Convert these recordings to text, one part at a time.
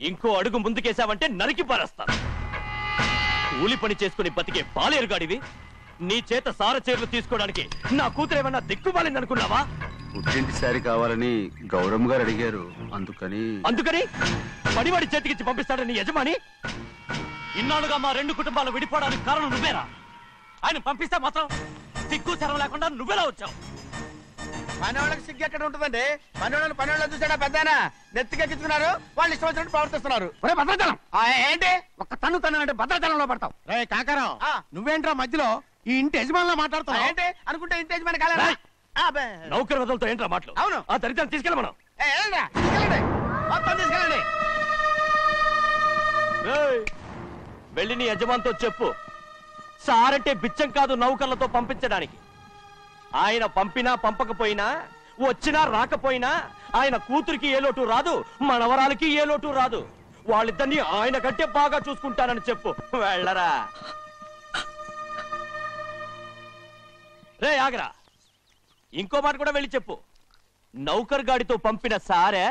ఇంకో అడుగు ముందుకేసావంటే నరికి పారేస్తాను. కూలి పని చేసుకుని బతికే పాలేరుగాడివి. నీ చేత సారచీరలు తీసుకోవడానికి నా కూతురేమన్నా దిక్కుమాలిందనుకున్నావా? పుట్టింటి సారి కావాలని గౌరమ్మ గారు అడిగారు. అందుకని పడివాడి చేతికిచ్చి పంపిస్తాడని నీ యజమాని. ఇన్నాళ్ళుగా మా రెండు కుటుంబాలు విడిపోవడానికి కారణం నువ్వేరా? ఆయన పంపిస్తే మాత్రం సిగ్గు శరం లేకుండా నువ్వెలా వచ్చావు? పనివాళ్ళకి సిగ్గు ఎక్కడ ఉంటుందండి? పనివాళ్ళు చూసాడా పెద్దనా నెత్తికెక్కించుకున్నారు, వాళ్ళు ఇష్టం వచ్చినట్టు ప్రవర్తిస్తున్నారు. భద్రాచలం ఏంటి ఒక్క తన్ను భద్రాచలంలో పడతావు. రే కాకారావు, నువ్వేంట్రా మధ్యలో ఈ ఇంటి యజమానిలో మాట్లాడుతావు? ఏంటి అనుకుంటే ఇంటి మన కాలేదా? నౌకర్ వదలతో ఏంట్రా మాటలు? అవును. ఆ దరిద్రాన్ని తీసుకెళ్ళ మనం. మొత్తం తీసుకెళ్ళండి. వెళ్ళి నీ యజమానితో చెప్పు, సారంటే బిచ్చం కాదు నౌకర్లతో పంపించడానికి. ఆయన పంపినా పంపకపోయినా, వచ్చినా రాకపోయినా ఆయన కూతురికి ఏ లోటు రాదు, మనవరాలకి ఏ లోటు రాదు. వాళ్ళిద్దరినీ ఆయన కంటే బాగా చూసుకుంటానని చెప్పు. వెళ్ళరా. రే ఆగరా, ఇంకో మాట కూడా వెళ్ళి చెప్పు. నౌకర్ గాడితో పంపిన సారే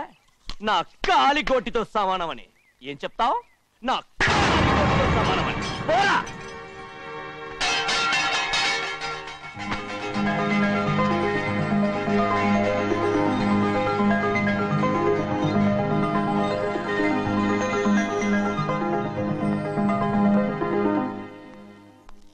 నా కాలిగోటితో సమానమని. ఏం చెప్తావు? నా కాలిగోటితో సమానమని. పోరా.